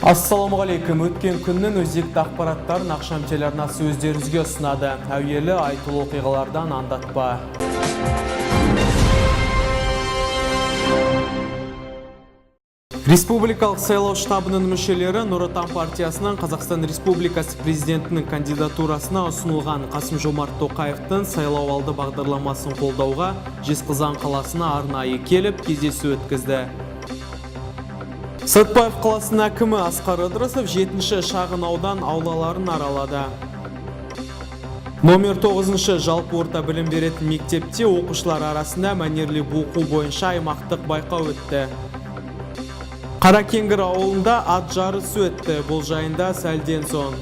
Ассалаумағалейкум. Өткен күннің өзекті ақпараттарын Ақшам телеарнасы өздеріңізге ұсынады. Әуелі айтулы оқиғалардан аңдатпа. Республикалық сайлау штабының мүшелері Нұр Отан партиясынан Қазақстан Республикасы президентінің кандидатурасына ұсынылған Қасым-Жомарт Тоқаевтың сайлауалды бағдарламасын қолдауға Жезқазған қаласына арнайы келіп кездесу өткізді. Сәтпаев қаласының әкімі Асқар Ыдырысов 7-ші шағын аудан аулаларын аралады. Номер 9-шы жалпы орта білім беретін мектепте оқушылар арасында мәнерлеп оқу бойынша аймақтық байқау өтті. Қаракеңгір ауылында ат жарысы өтті. Бұл жайында сәлден соң.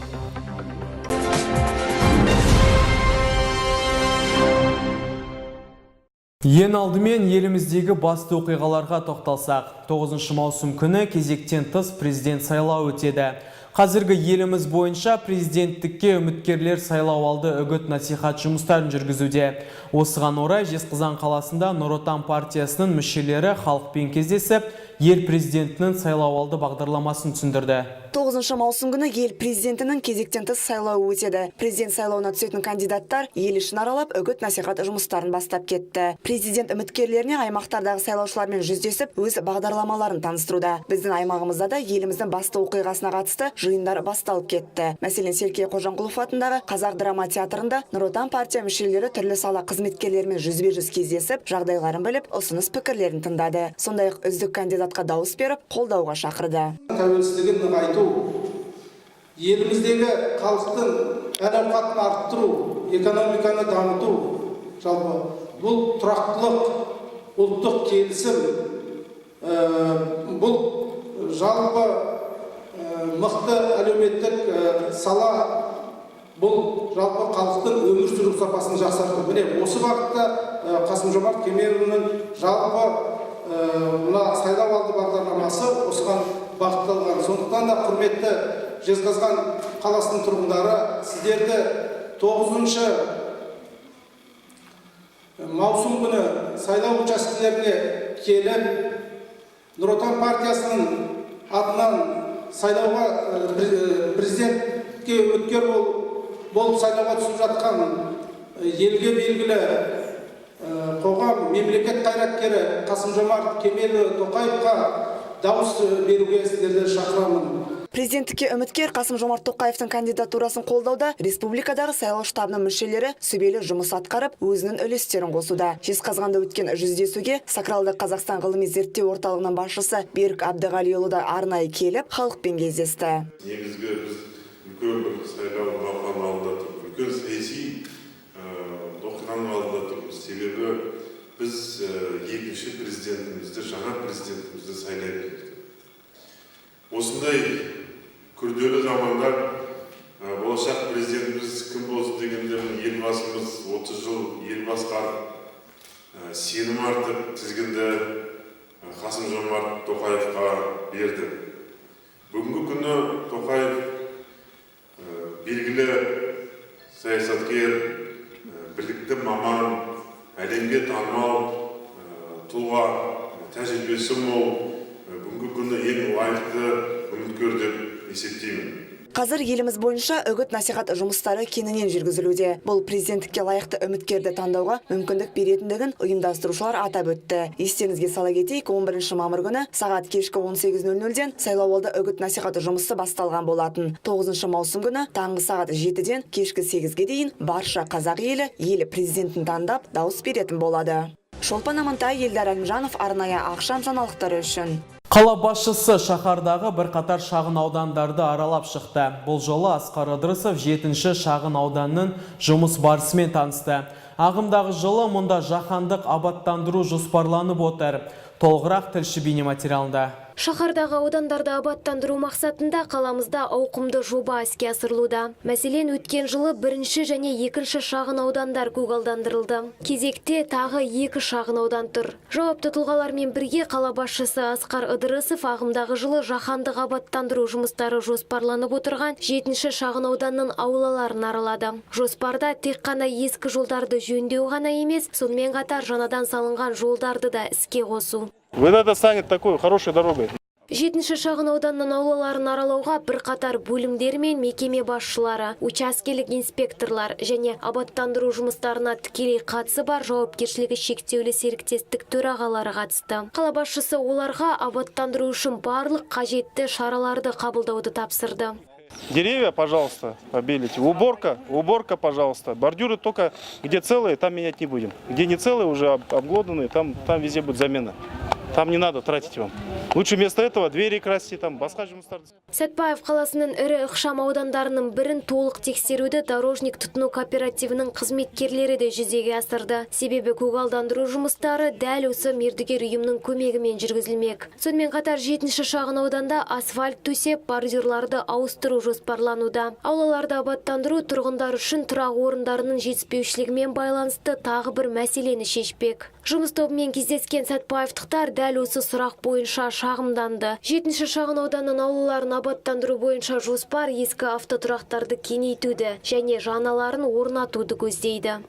Ең алдымен еліміздегі басты оқиғаларға тоқталсақ, 9 маусым күні кезектен тыс президент сайлауы өтеді. Қазіргі еліміз бойынша президенттікке үміткерлер сайлауалды үгіт-насихат жұмыстарын жүргізуде. Осыған орай Жезқазған қаласында Нұр Отан партиясының мүшелері халықпен кездесіп, ел президентінің сайлауалды бағдарламасын түсіндірді. 9 маусым күні ел президентінің кезектен тыс сайлауы өтеді. Президент сайлауына түсетін кандидаттар ел ішін аралап үгіт-насихат жұмыстарын бастап кетті. Президент үміткерлеріне аймақтардағы сайлаушылармен жүздесіп, өз бағдарламаларын таныстыруда. Біздің аймағымызда да еліміздің басты оқиғасына қатысты жиындар басталып кетті. Мәселен, Серкей Қожанқұлов атындағы Қазақ драма театрында Нұр Отан партия мүшелері түрлі сала қызметкерлерімен жүзбе-жүз кездесіп, жағдайларын біліп, ұсыныс пікірлерін тыңдады. Сондай-ақ үздік кандидатқа дауыс беріп, қолдауға шақырды. Тәуелсіздігін нығайту, еліміздегі халықтың әл-ауқатын арттыру, экономиканы дамыту, жалпы бұл тұрақтылық, ұлттық келісім, бұл жалпы мықты әлеуметтік сала, бұл жалпы халықтың өмір сүру сапасын жақсарту. Міне осы бағытта Қасым-Жомарт Кемелұлының жалпы сайлауалды бағдарламасы осыған бағытталған. Сондықтан да құрметті Жезқазған қаласының тұрғындары, сіздерді 9 маусым күні сайлау учаскелеріне келіп, Нұр Отан партиясының атынан сайлауға президентке үміткер болып сайлауға түсіп жатқан елге белгілі қоғам мемлекет қайраткері Қасым-Жомарт Кемелұлы Тоқаевқа дауыс беруге сіздерді шақырамын. Президенттікке үміткер Қасым-Жомарт Тоқаевтың кандидатурасын қолдауда республикадағы сайлау штабының мүшелері сүбелі жұмыс атқарып, өзінің үлестерін қосуда. Жезқазғанда өткен жүздесуге Сакралды Қазақстан ғылыми зерттеу орталығының басшысы Берік Әбдіғалиұлы да арнайы келіп, халықпен кездесті. Негізгі біз үлкен бір сайлау науқаны алдында тұрмыз, үлкен саяси оқиғаның алдында тұрмыз. Себебі біз екінші президентімізді, жаңа президентімізді сайлап келдік. Осындай күрделі замандар болашақ президентіміз кім болсын дегендерін елбасымыз 30 жыл ел басқарып сенім артып тізгінді Қасым-Жомарт Тоқаевқа берді. Бүгінгі күні Тоқаев белгілі саясаткер, білікті маман, әлемге танымал тұлға, тәжірибесі мол, бүгінгі күні ең лайықты үміткер деп есептеймін. Қазір еліміз бойынша үгіт-насихат жұмыстары кеңінен жүргізілуде. Бұл президенттікке лайықты үміткерді таңдауға мүмкіндік беретіндігін ұйымдастырушылар атап өтті. Естеріңізге сала кетейік, 11 мамыр күні сағат кешкі 18:00-ден сайлауалды үгіт-насихат жұмысы басталған болатын. 9 маусым күні таңғы сағат 7-ден кешкі 8-ге дейін барша қазақ елі ел президентін таңдап дауыс беретін болады. Шолпан Амантай, Елдар Әлімжанов, арнайы Ақшам жаңалықтары үшін. Қала басшысы шаһардағы бірқатар шағын аудандарды аралап шықты. Бұл жолы Асқар Ыдырысов 7-ші шағын ауданның жұмыс барысымен танысты. Ағымдағы жылы мұнда жаһандық абаттандыру жоспарланып отыр. Толығырақ тілші бейнематериалында. Шаһардағы аудандарды абаттандыру мақсатында қаламызда ауқымды жоба іске асырылуда. Мәселен, өткен жылы бірінші және екінші шағын аудандар көгалдандырылды. Кезекте тағы 2 шағын аудан тұр. Жауапты тұлғалармен бірге қала басшысы Асқар Ыдырысов ағымдағы жылы жаһандық абаттандыру жұмыстары жоспарланып отырған 7-ші шағын ауданның аулаларын аралады. Жоспарда тек қана ескі жолдарды жөндеу ғана емес, сонымен қатар жаңадан салынған жолдарды да іске қосу. Выдата станет такой хорошей дорогой. 7-ші шағын ауданның аулаларын аралауға бірқатар бөлімдер мен мекеме басшылары, учаскелік инспекторлар және абаттандыру жұмыстарына тікелей қатысы бар жауапкершілігі шектеулі серіктестік төрағалары қатысты. Қала басшысы оларға абаттандыру үшін барлық қажетті шараларды қабылдауды тапсырды. Деревья, пожалуйста, побелите. Уборка, пожалуйста. Бордюры только где целые, там менять не будем. Где не целые, уже обглоданные, там везде будет замена. Там не надо тратить вам. Лучше вместо этого двери красить, там басқа жұмыстарды. Сәтпаев қаласының ірі ықшам аудандарының бірін толық тексеруді дорожник тұтыну кооперативінің қызметкерлері де жүзеге асырды. Себебі көгалдандыру жұмыстары дәл осы мердігер ұйымның көмегімен жүргізілмек. Сонымен қатар 7-ші шағын ауданда асфальт төсеп, бордюрларды ауыстыру жоспарлануда. Аулаларды абаттандыру тұрғындар үшін тұрақ орындарының жетіспеушілігімен байланысты тағы бір мәселені шешпек. Жұмыс тобымен кездескен Сәтпаевтықтар дәл осы сұрақ бойынша шағымданды. 7-ші шағын ауданның аулаларын абаттандыру бойынша жоспар ескі автотұрақтарды кеңейтуді және жаңаларын орнатуды көздейді.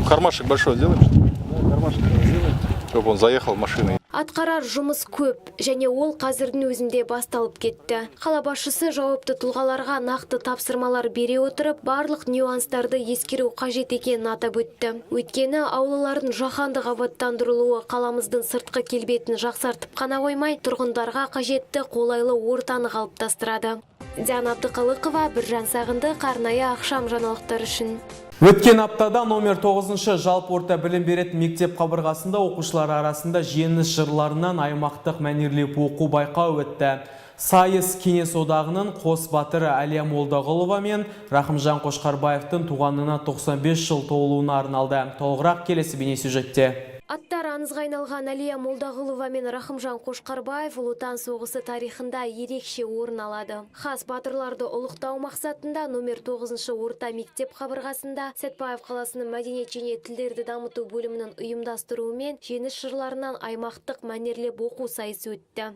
Кармашек большой сделаем, что ли? Да, кармашек сделаем, чтобы он заехал машиной. Атқарар жұмыс көп, және ол қазірдің өзінде басталып кетті. Қала басшысы жауапты тұлғаларға нақты тапсырмалар бере отырып, барлық нюанстарды ескеру қажет екенін атап өтті. Өйткені аулалардың жаһандық абаттандырылуы қаламыздың сыртқы келбетін жақсартып қана қоймай, тұрғындарға қажетті қолайлы ортаны қалыптастырады. Диана Абдықалықова, Біржан Сағындық, арнайы ақшам жаңалықтар үшін. Өткен аптада номер 9-шы жалпы орта білім беретін мектеп қабырғасында оқушылар арасында жеңіс жырларынан аймақтық мәнерлеп оқу байқауы өтті. Сайыс Кеңес одағының қос батыры Әлия Молдағұлова мен Рахымжан Қошқарбаевтың туғанына 95 жыл толуына арналды. Толығырақ келесі бейнесюжетте. Аттар аңызға айналған Әлия Молдағұлова мен Рахымжан Қошқарбаев Ұлы Отан соғысы тарихында ерекше орын алады. Хас батырларды ұлықтау мақсатында номер 9-шы орта мектеп қабырғасында Сәтпаев қаласының мәдениет және тілдерді дамыту бөлімінің ұйымдастыруымен жеңіс жырларынан аймақтық мәнерлеп оқу сайысы өтті.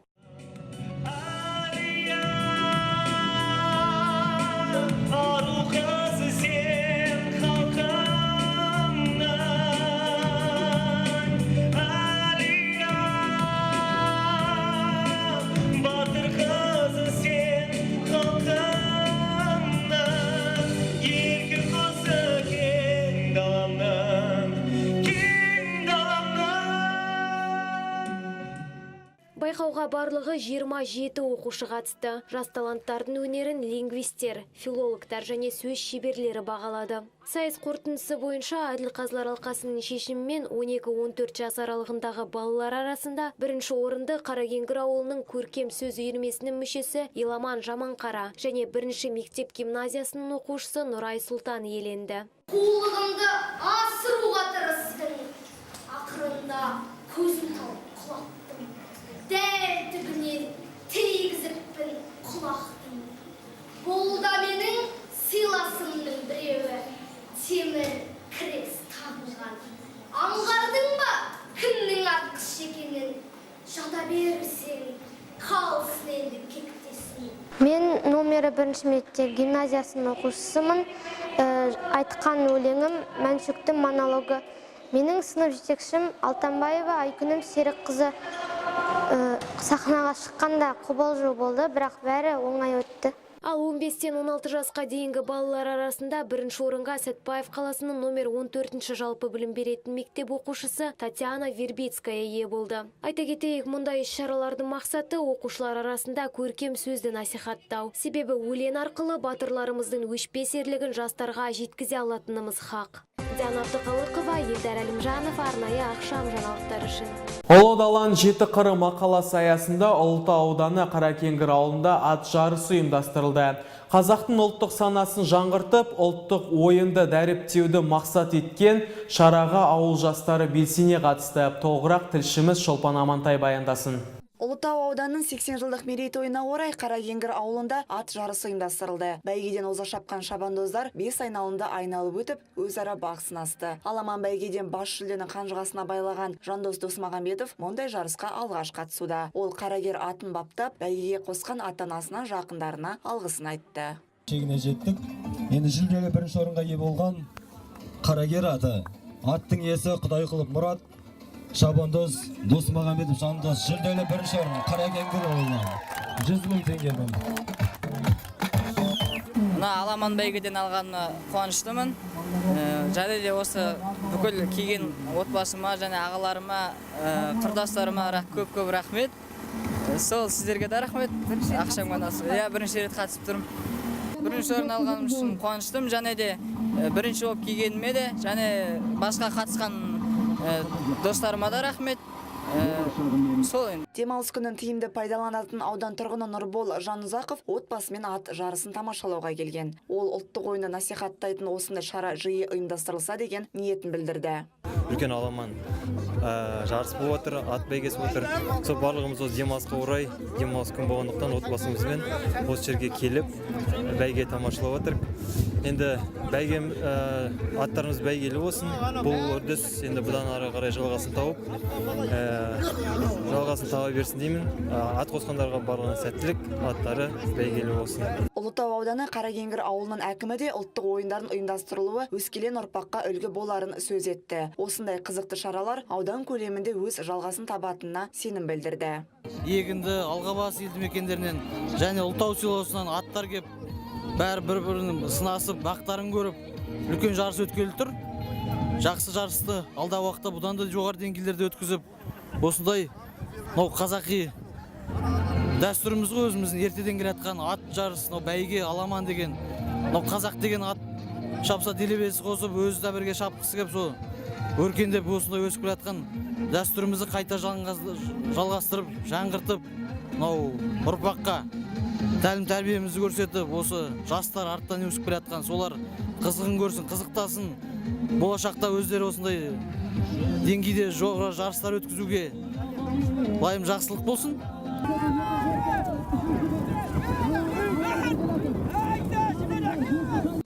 Байқауға барлығы 27 оқушы қатысты. Жас таланттардың өнерін лингвистер, филологтар және сөз шеберлері бағалады. Сайыс қорытындысы бойынша Әділқазылар алқасының шешімімен 12-14 жас аралығындағы балалар арасында бірінші орынды Қаракеңгір ауылының көркем сөз үйірмесінің мүшесі Еламан Жаманқара және бірінші мектеп гимназиясының оқушысы Нұрай Сұлтан иеленді. Қулығымды асыруға тырыстың, ақырында көзім тауып құлаттың. Дәл түбінен тейгізіппін құлақтың. Бұл да менің сыйласымның біреуі, темір кірес тағылған. Аңғардың ба кімнің атқыш екенін, жада берсең, қалсын енді кектесін. Мен номері 1-ші мектеп гимназиясының оқушысымын. Айтқан өлеңім Мәншүктің монологы. Менің сынып жетекшім Алтанбаева Айкүнім Серік қызы сахнаға шыққанда қобалжу болды, бірақ бәрі оңай өтті. Ал 15-тен 16 жасқа дейінгі балалар арасында бірінші орынға Сәтпаев қаласының номер 14-ші жалпы білім беретін мектеп оқушысы Татьяна Вербицкая ие болды. Айта кетейік, мұндай іс-шаралардың мақсаты оқушылар арасында көркем сөзді насихаттау. Себебі өлең арқылы батырларымыздың өшпес ерлігін жастарға жеткізе алатынымыз хақ. Диана Абдықалықова, Елдар Әлімжанов, арнайы ақшам жаңалықтар үшін. Ұлы даланың 7 қыры мақаласы аясында Ұлытау ауданы Қаракеңгір ауылында ат жарысы ұйымдастырылды. Қазақтың ұлттық санасын жаңғыртып, ұлттық ойынды дәріптеуді мақсат еткен шараға ауыл жастары белсене қатысты. Толығырақ тілшіміз Шолпан Амантай баяндасын. Ұлытау ауданының 80 жылдық мерейтойына орай Қаракеңгір ауылында ат жарысы ұйымдастырылды. Бәйгеден оза шапқан шабандоздар 5 айналымда айналып өтіп, өзара бақ сынасты. Аламан бәйгеден бас жүлдені қанжығасына байлаған Жандос Досмағамбетов мұндай жарысқа алғаш қатысуда. Ол қарагер атын баптап, бәйгеге қосқан ата-анасына, жақындарына алғысын айтты. Шегіне жеттік. Енді жүлделі бірінші орынға ие болған қарагер аты. Аттың иесі Құдайқұлов Мұрат, Шабандоз Досмағамбетов Жандос жүлделі бірінші орын Қаракеңгір ауылынан 100 000 теңге бұл. Мына аламан бәйгеден алғанына қуаныштымын. Және де осы бүкіл келген отбасыма және ағаларыма, құрдастарыма көп рахмет. Сол сіздерге де рахмет. Ақшаңмен бірінші рет қатысып тұрмын. Бірінші орын алғаным үшін қуаныштым, және де бірінші болып келгеніме де, және басқа қатысқан достарыма да рахмет. Демалыс күнін тиімді пайдаланатын аудан тұрғыны Нұрбол Жанұзақов отбасымен ат жарысын тамашалауға келген. Ол ұлттық ойынды насихаттайтын осындай шара жиі ұйымдастырылса деген ниетін білдірді. Үлкен аламан жарыс болып отыр, ат бәйгесі отыр. Сол барлығымыз осы демалысқа орай, демалыс күн болғандықтан отбасымызбен осы жерге келіп бәйге тамашалап отыр. Енді бәйгем аттарымыз бәйгелі болсын. Бұл үрдіс енді бұдан ары қарай жалғасын тауып, жалғасын таба берсін деймін. Ат қосқандарға барлығына сәттілік, аттары бәйгелі болсын. Ұлытау ауданы Қаракеңгір ауылының әкімі де ұлттық ойындардың ұйымдастырылуы өскелең ұрпаққа үлгі боларын сөз етті. Осындай қызықты шаралар аудан көлемінде өз жалғасын табатынына сенім білдірді. Егінді, Алғабас елді мекендерінен және Ұлытау селосынан аттар кеп, бәрі бір-бірінің сынасып, бақтарын көріп, үлкен жарыс өткелі тұр. Жақсы жарысты алда уақытта бұдан да жоғары деңгейлерде өткізіп, осындай қазақи дәстүріміз ғой, өзіміздің ертеден келе жатқан ат жарыс, бәйге, аламан деген, қазақ деген ат шапса делебесі қосып, өзі де бірге шапқысы кеп, сол өркендеп осындай өсіп келе жатқан дәстүрімізді қайта жалғастырып, жаңғыртып, ұрпаққа тәлім-тәрбиемізді көрсетіп, осы жастар арттан өсіп келе жатқан, солар қызығын көрсін, қызықтасын, болашақта өздері осындай деңгейде жарыстар өткізуге лайым жақсылық болсын.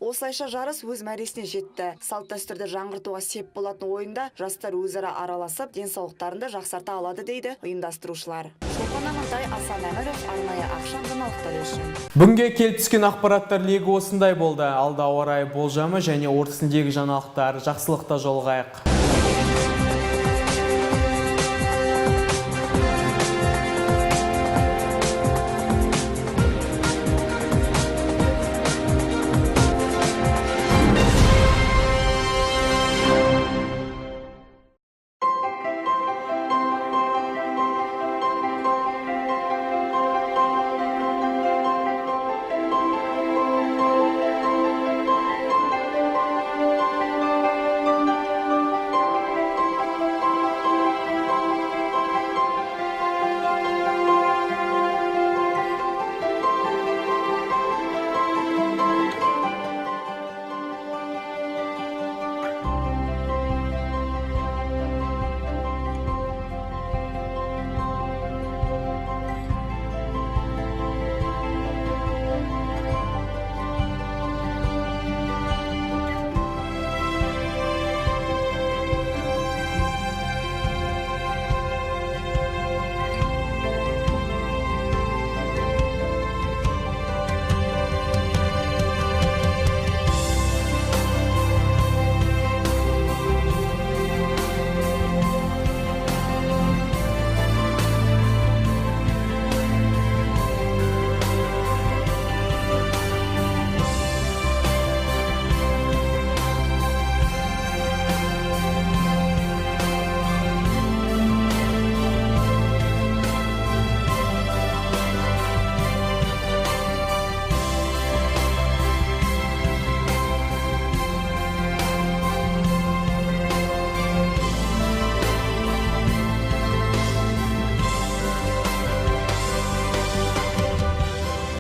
Осылайша жарыс өз мәресіне жетті. Салт-дәстүрді жаңғыртуға сеп болатын ойында жастар өзара араласып, денсаулықтарында жақсарта алады дейді ұйымдастырушылар. Шолпан Амантай, Асан Әміров, арнайы ақшам жаңалықтары үшін. Бүгінге келіп түскен ақпараттар легі осындай болды. Алда орай болжамы және ортасындегі жаңалықтар. Жақсылықта жолығайық.